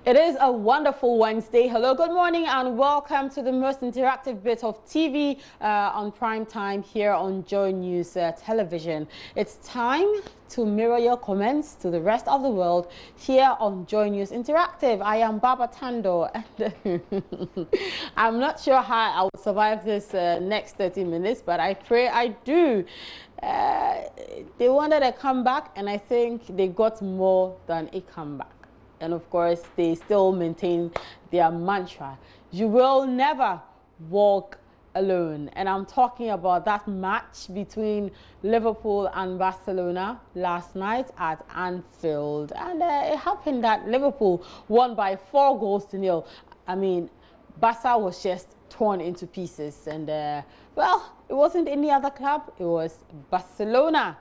It is a wonderful Wednesday. Hello, good morning, and welcome to the most interactive bit of TV on prime time here on Joy News Television. It's time to mirror your comments to the rest of the world here on Joy News Interactive. I am Baba Tando, and I'm not sure how I will survive this next 30 minutes, but I pray I do. They wanted a comeback, and I think they got more than a comeback. And of course, they still maintain their mantra: you will never walk alone. And I'm talking about that match between Liverpool and Barcelona last night at Anfield. And it happened that Liverpool won by 4-0. I mean, Barca was just torn into pieces. And, well, it wasn't any other club. It was Barcelona.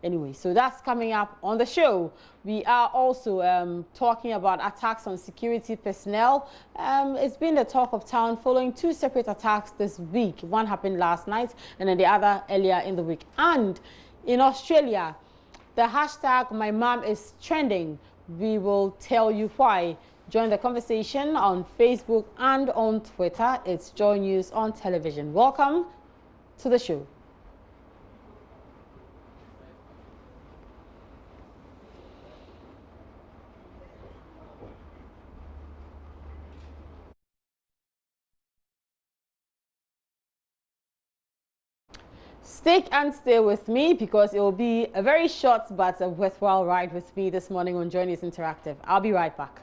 Anyway, so that's coming up on the show. We are also talking about attacks on security personnel. It's been the talk of town following 2 separate attacks this week. One happened last night and then the other earlier in the week. And in Australia, the hashtag My Mom is trending. We will tell you why. Join the conversation on Facebook and on Twitter. It's Joy News on Television. Welcome to the show. Stick and stay with me because it will be a very short but a worthwhile ride with me this morning on JoyNews Interactive. I'll be right back.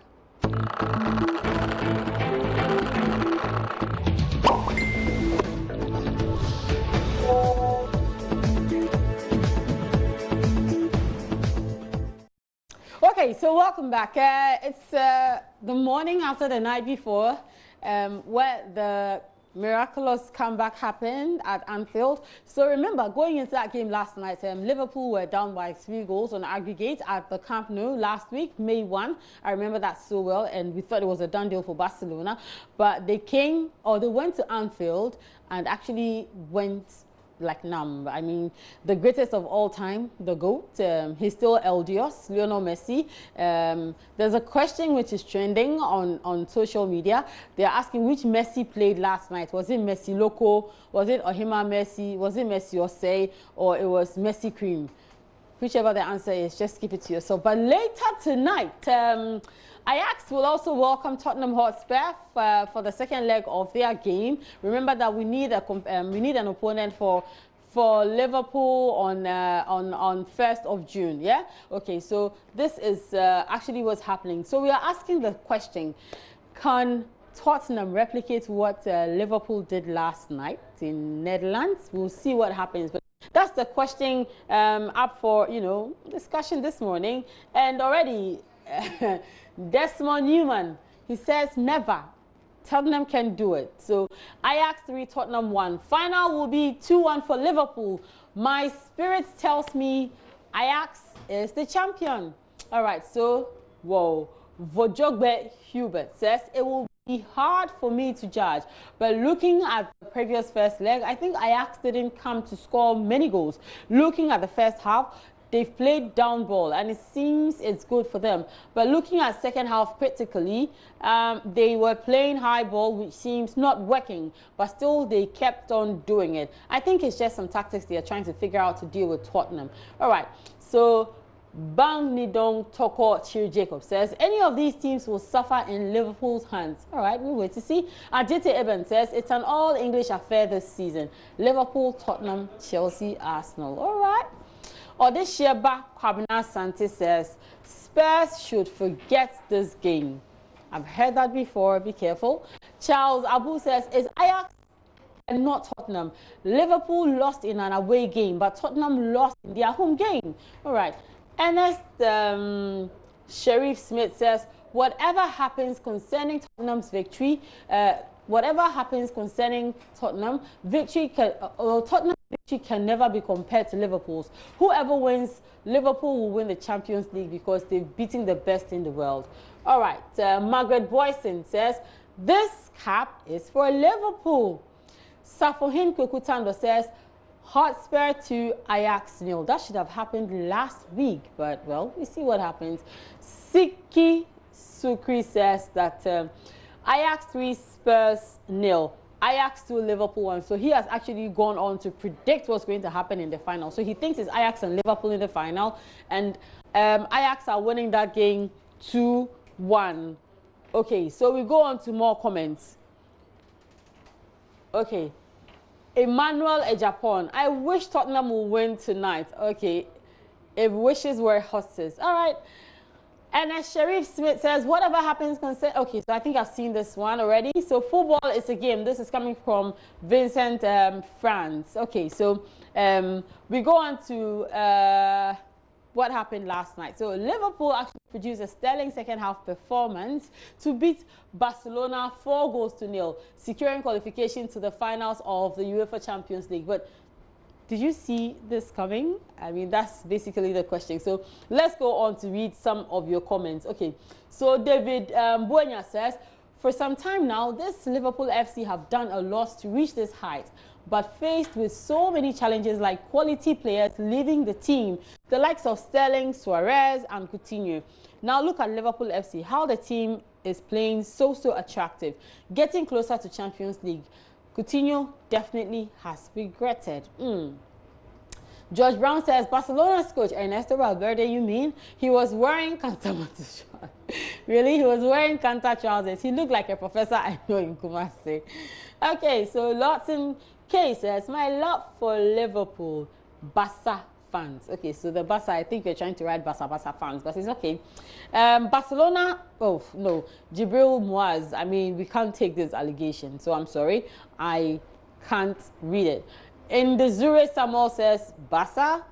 Okay, so welcome back. It's the morning after the night before where the miraculous comeback happened at Anfield. So remember, going into that game last night, Liverpool were down by 3 goals on aggregate at the Camp Nou last week, May 1. I remember that so well, and we thought it was a done deal for Barcelona. But they went to Anfield and actually went like numb. I mean, the greatest of all time, the GOAT, he's still El Dios, Lionel Messi. There's a question which is trending on social media. They're asking which Messi played last night. Was it Messi Loco? Was it Ohima Messi? Was it Messi Osei? Or it was Messi Cream? Whichever the answer is, just keep it to yourself. But later tonight, Ajax will also welcome Tottenham Hotspur for the second leg of their game. Remember that we need an opponent for Liverpool on 1st of June. Yeah. Okay. So this is actually what's happening. So we are asking the question: can Tottenham replicate what Liverpool did last night in Netherlands? We'll see what happens. But that's the question up for discussion this morning. And already Desmond Newman, he says never. Tottenham can do it. So Ajax 3, Tottenham 1. Final will be 2-1 for Liverpool. My spirit tells me Ajax is the champion. All right, so whoa. Vojogbe Hubert says it will be hard for me to judge, but looking at the previous first leg, I think Ajax didn't come to score many goals. Looking at the first half, they've played down ball and it seems it's good for them. But looking at second half critically, they were playing high ball, which seems not working, but still they kept on doing it. I think it's just some tactics they are trying to figure out to deal with Tottenham. All right, so Bang Nidong Toko Chir Jacob says any of these teams will suffer in Liverpool's hands. All right, we'll wait to see. Ajite Eben says it's an all-English affair this season. Liverpool, Tottenham, Chelsea, Arsenal. All right. Odesheba Kwabena Sante says Spurs should forget this game. I've heard that before. Be careful. Charles Abu says is Ajax and not Tottenham. Liverpool lost in an away game, but Tottenham lost in their home game. All right. Ernest Sheriff Smith says, whatever happens concerning Tottenham's victory, Tottenham victory can never be compared to Liverpool's. Whoever wins, Liverpool will win the Champions League because they've beaten the best in the world. All right, Margaret Boyson says, this cap is for Liverpool. Safohin Kwekutando says, Hotspur to Ajax 0. That should have happened last week, but well, we see what happens. Siki Sukri says that Ajax 3, Spurs 0. Ajax 2, Liverpool 1. So he has actually gone on to predict what's going to happen in the final. So he thinks it's Ajax and Liverpool in the final. And Ajax are winning that game 2-1. Okay, so we go on to more comments. Okay. Emmanuel Ejapon. I wish Tottenham will win tonight. Okay. If wishes were horses. All right. And as Sharif Smith says, whatever happens, okay, so I think I've seen this one already. So football is a game. This is coming from Vincent France. Okay, so we go on to what happened last night. So Liverpool actually produced a sterling second half performance to beat Barcelona 4-0, securing qualification to the finals of the UEFA Champions League. But did you see this coming? I mean, that's basically the question. So let's go on to read some of your comments. Okay, so David Buenya says, for some time now, this Liverpool FC have done a lot to reach this height, but faced with so many challenges like quality players leaving the team, the likes of Sterling, Suarez, and Coutinho. Now look at Liverpool FC, how the team is playing so attractive, getting closer to Champions League. Coutinho definitely has regretted. George Brown says, Barcelona's coach, Ernesto Valverde, you mean? He was wearing Canta Really? He was wearing Canta trousers. He looked like a professor I know in Kumasi. Okay, so Lawson K says, my love for Liverpool, Barca fans. Okay, so the Barca, I think you're trying to write Barca fans, but it's okay. Barcelona, oh no, Jibril Muaz, I mean, we can't take this allegation, so I'm sorry, I can't read it. In the Zure, Samuel says, Barca,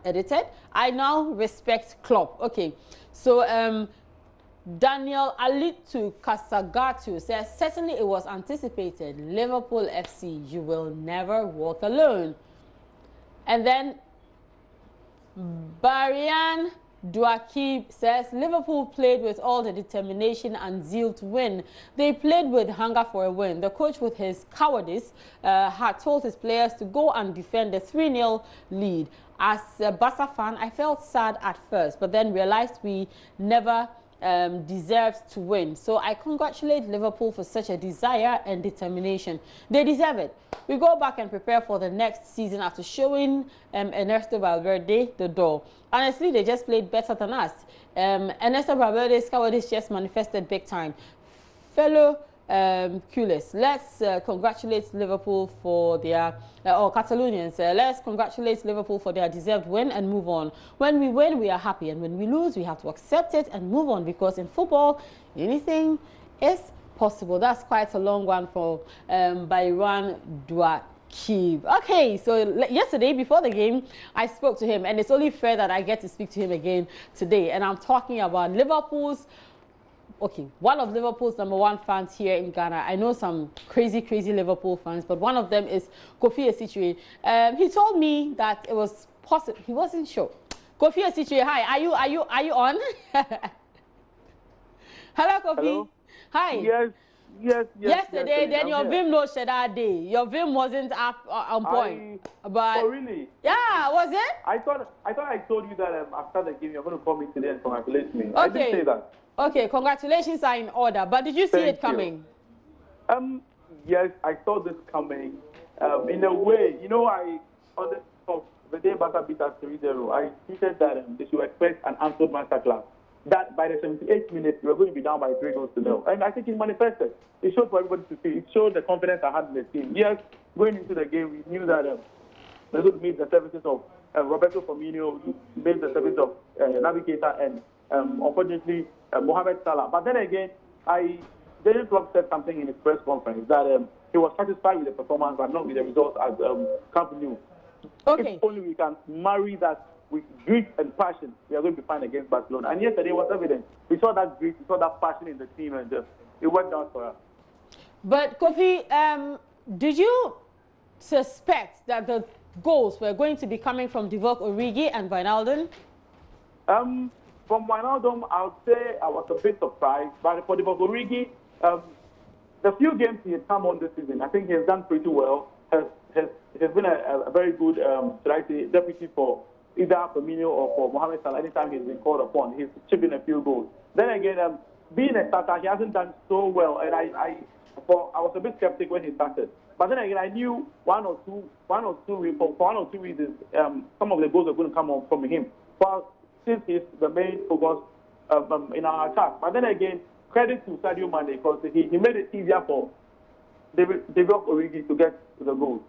edited, I now respect Klopp. Okay, so Daniel Alitu Kasagatu says, certainly it was anticipated, Liverpool FC, you will never walk alone. And then Barian Duakib says, Liverpool played with all the determination and zeal to win. They played with hunger for a win. The coach, with his cowardice, had told his players to go and defend the 3-0 lead. As a Barca fan, I felt sad at first, but then realized we never deserved to win. So I congratulate Liverpool for such a desire and determination. They deserve it. We go back and prepare for the next season after showing Ernesto Valverde the door. Honestly, they just played better than us. Ernesto Valverde's cowardice just manifested big time. Fellow Culis, let's congratulate Liverpool for their, or Catalonians, let's congratulate Liverpool for their deserved win and move on. When we win, we are happy, and when we lose, we have to accept it and move on, because in football, anything is possible. That's quite a long one for Byron Duakib. Okay, so yesterday, before the game, I spoke to him, and it's only fair that I get to speak to him again today, and I'm talking about Liverpool's one of Liverpool's #1 fans here in Ghana. I know some crazy Liverpool fans, but one of them is Kofi Esichwe. He told me that it was possible. He wasn't sure. Kofi Esichwe, hi. Are you on? Hello, Kofi. Hello? Hi. Yes. Yesterday, then your here. Vim no shed that day. Your Vim wasn't up on point. But oh really? Yeah, was it? I thought I told you that after the game you're going to call me today and congratulate me. Okay. I didn't say that. Okay, congratulations are in order. But did you see it coming? Yes, I saw this coming. In a way, you know, on the day Barca beat us 3-0, I tweeted that they should expect an answered masterclass. That by the 78th minute, we were going to be down by 3-0. And I think it manifested. It showed for everybody to see. It showed the confidence I had in the team. Yes, going into the game, we knew that they would meet the services of Roberto Firmino, made the service of Navigator, and unfortunately, Mohamed Salah. But then again, Jurgen Klopp said something in his press conference that he was satisfied with the performance, but not with the results as Camp Nou. Okay. If only we can marry that with grit and passion, we are going to be fine against Barcelona. And yesterday was evident. We saw that grit, we saw that passion in the team, and it worked out for us. But Kofi, did you suspect that the goals were going to be coming from Divock Origi and Wijnaldum? From Wijnaldum, I would say I was a bit surprised. But for Divock Origi, the few games he has come on this season, I think he has done pretty well. Has been a very good, should I say, deputy for either Firmino or for Mohamed Salah. Anytime he's been called upon, he's chipping a few goals. Then again, being a starter, he hasn't done so well, and I was a bit skeptic when he started. But then again, I knew for one or two reasons, some of the goals are going to come from him. But since he's the main focus in our attack. But then again, credit to Sadio Mane because he made it easier for David Origi to get to the goal.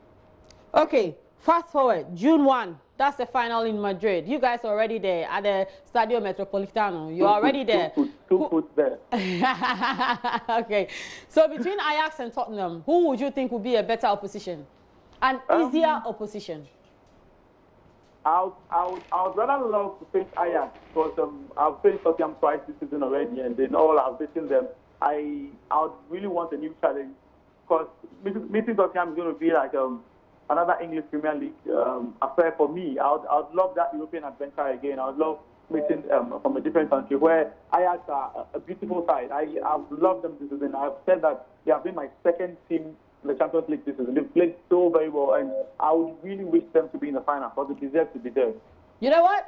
Okay, fast forward, June 1. That's the final in Madrid. You guys are already there at the Stadio Metropolitano. You're already there. Two foot there. Okay. So between Ajax and Tottenham, who would you think would be a better opposition? An easier opposition? I would rather love to face Ajax because I've faced Tottenham twice this season already, and then all I've beaten them. I would really want a new challenge because meeting Tottenham is going to be like another English Premier League affair for me. I would love that European adventure again. I would love meeting from a different country where Ajax are a beautiful side. I've loved them this season. I've said that they have been my second team in the Champions League this season. They've played so very well, and I would really wish them to be in the final because they deserve to be there. You know what?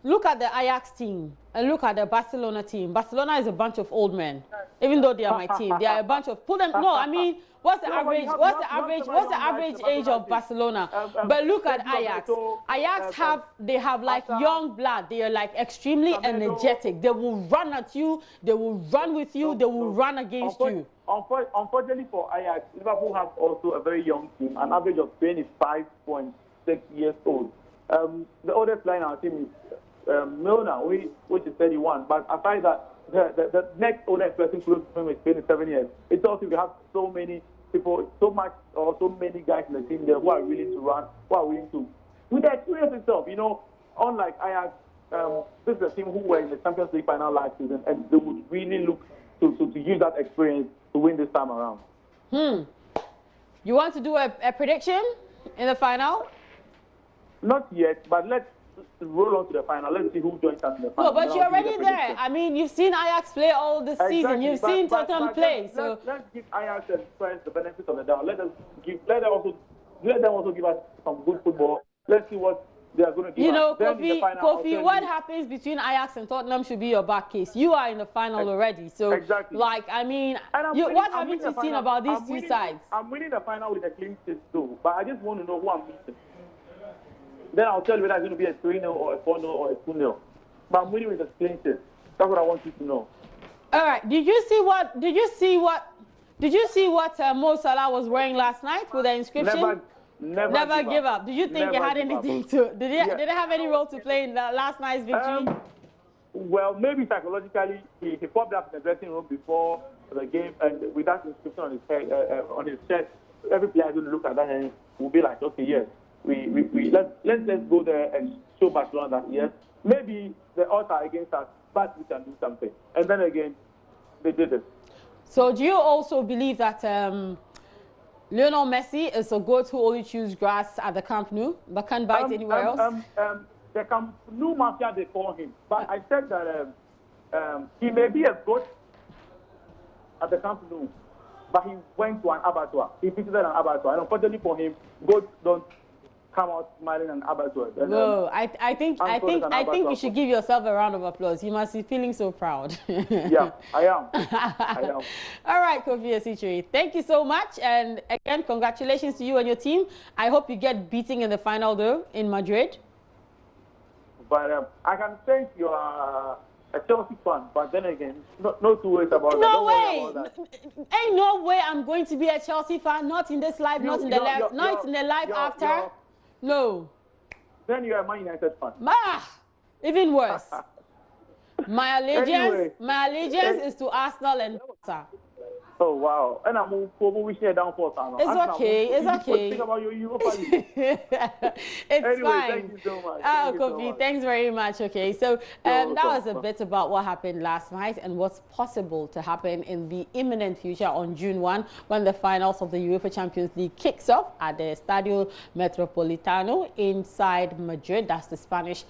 Look at the Ajax team and look at the Barcelona team. Barcelona is a bunch of old men, even though they are my team. They are a bunch of No, I mean, what's the average age of Barcelona? But look at Ajax. Ajax have like young blood. They are like extremely energetic. They will run at you. They will run with you. They will run against you. Unfortunately for Ajax, Liverpool have also a very young team, an average of 25.6 years old. The oldest player in our team is Milner, which is 31. But aside that, the next oldest person close to him is 27 years. It's also we have so many people, so many guys in the team there who are willing to run, who are willing to, with the experience itself, you know, unlike Ajax, this is a team who were in the Champions League final last season, and they would really look to use that experience to win this time around. You want to do a prediction in the final? Not yet, but let's roll on to the final. Let's see who joins us in the final. No, but you're already there. I mean, you've seen Ajax play all this season. You've seen Tottenham play. So let's give Ajax and Spurs the benefit of the doubt. Let them also give us some good football. Let's see what they are going to give us. You know, Kofi, what happens between Ajax and Tottenham should be your back case. You are in the final already. So, like, I mean, what haven't you seen about these two sides? I'm winning the final with a clean sheet too, but I just want to know who I'm meeting. Then I'll tell you whether it's going to be a 3-0 or a 4-0 or a 2-0. But I'm winning with a clean sheet. That's what I want you to know. All right. Did you see what Mo Salah was wearing last night with the inscription? Never give up. Did you think it had anything to? Did it have any role to play in last night's victory? Well, maybe psychologically, he popped up in the dressing room before the game, and with that inscription on his head, on his chest, every player is going to look at that and will be like, okay, yes, let's go there and show Barcelona that yes, maybe the odds are against us, but we can do something. And then again, they did it. So, do you also believe that Lionel Messi is a goat who only chews grass at the Camp Nou, but can't bite anywhere else? The Camp Nou mafia, they call him. But I said that he may be a goat at the Camp Nou, but he went to an abattoir. He visited an abattoir. And unfortunately for him, goats don't come out smiling and abattoir. No, I think you should give yourself a round of applause. You must be feeling so proud. Yeah, I am. I am. All right, Kofi Asitri, thank you so much, and again, congratulations to you and your team. I hope you get beating in the final though in Madrid. But I can think you are a Chelsea fan, but then again, no two ways about that. No way! Ain't no way I'm going to be a Chelsea fan. Not in this life, not in the life after. No. Then you're a Man United fan. Even worse. My allegiance is to Arsenal and Barca. Oh wow! And I'm wishing you downfall. It's okay. It's okay. Think about your Europa League. It's fine. Thank you so much. Kofi, thanks very much. Okay, so that was a bit about what happened last night and what's possible to happen in the imminent future on June 1 when the finals of the UEFA Champions League kicks off at the Stadio Metropolitano inside Madrid. That's the Spanish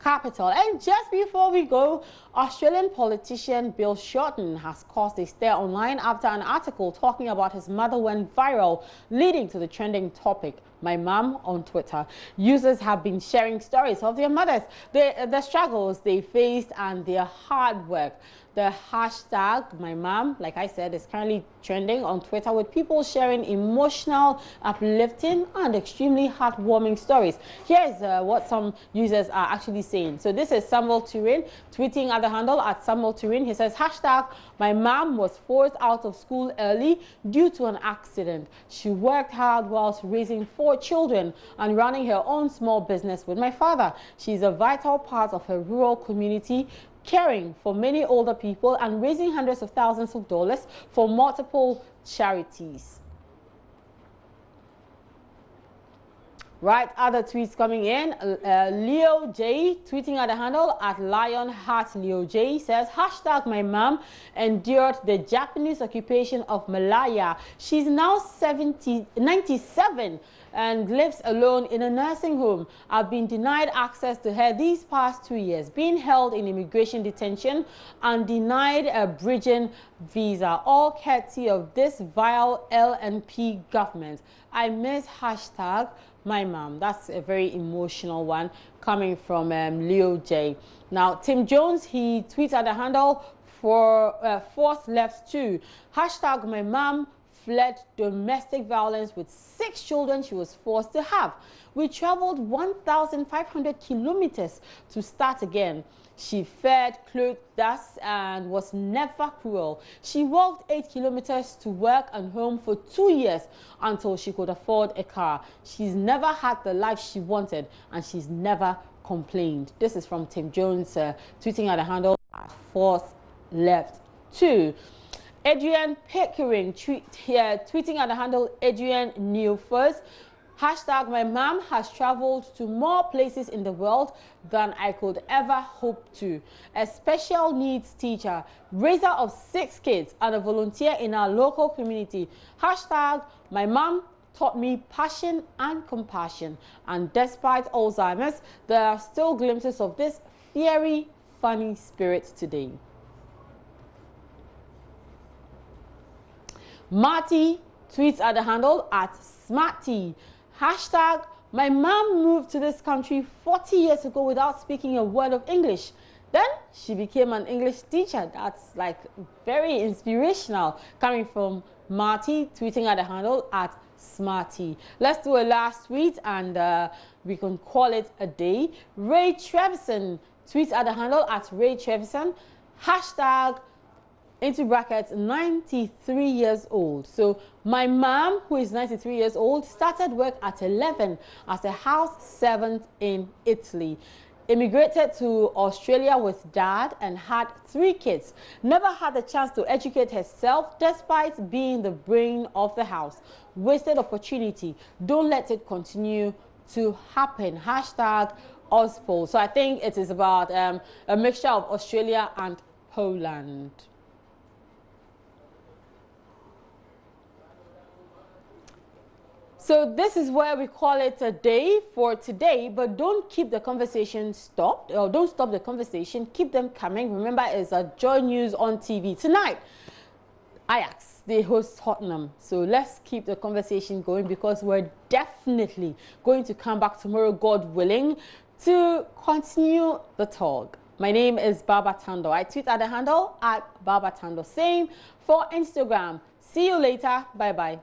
capital. And just before we go, Australian politician Bill Shorten has caused a stir online after an article talking about his mother went viral, leading to the trending topic, my mom on Twitter. Users have been sharing stories of their mothers, the struggles they faced, and their hard work. The hashtag my mom, like I said, is currently trending on Twitter, with people sharing emotional, uplifting, and extremely heartwarming stories. Here's what some users are actually saying. So this is Samuel Turin tweeting at the handle at Samuel Turin. He says, hashtag my mom was forced out of school early due to an accident. She worked hard whilst raising 4 children and running her own small business with my father. She's a vital part of her rural community, caring for many older people and raising hundreds of thousands of dollars for multiple charities. Right, other tweets coming in. Leo J tweeting at the handle at Lionheart Leo J says, hashtag my mom endured the Japanese occupation of Malaya. She's now 97 and lives alone in a nursing home. I've been denied access to her these past 2 years, being held in immigration detention and denied a bridging visa, all courtesy of this vile LNP government. I miss hashtag my mom. That's a very emotional one coming from Leo J. Now, Tim Jones, he tweets at the handle for fourth left too. Hashtag my mom fled domestic violence with 6 children she was forced to have. We traveled 1,500 kilometers to start again. She fed, clothed us, and was never cruel. She walked 8 kilometers to work and home for 2 years until she could afford a car. She's never had the life she wanted, and she's never complained. This is from Tim Jones, tweeting at the handle at fourth left 2. Adrian Pickering tweeting at the handle Adrian New First. Hashtag my mom has traveled to more places in the world than I could ever hope to. A special needs teacher, raiser of 6 kids, and a volunteer in our local community. Hashtag my mom taught me passion and compassion. And despite Alzheimer's, there are still glimpses of this fiery, funny spirit today. Marty tweets at the handle at Smarty. Hashtag my mom moved to this country 40 years ago without speaking a word of English. Then she became an English teacher. That's like very inspirational, coming from Marty tweeting at the handle at Smarty. Let's do a last tweet and we can call it a day. Ray Trevison tweets at the handle at Ray Trevison. Hashtag into brackets 93 years old. So my mom, who is 93 years old, started work at 11 as a house servant in Italy. Immigrated to Australia with dad and had 3 kids. Never had the chance to educate herself despite being the brain of the house. Wasted opportunity. Don't let it continue to happen. Hashtag Auspol. So I think it is about a mixture of Australia and Poland. So this is where we call it a day for today, but don't keep the conversation stopped, or don't stop the conversation. Keep them coming. Remember, it's a Joy News on TV. Tonight, Ajax, they host Tottenham. So let's keep the conversation going, because we're definitely going to come back tomorrow, God willing, to continue the talk. My name is Baba Tando. I tweet at the handle at Baba Tando. Same for Instagram. See you later. Bye-bye.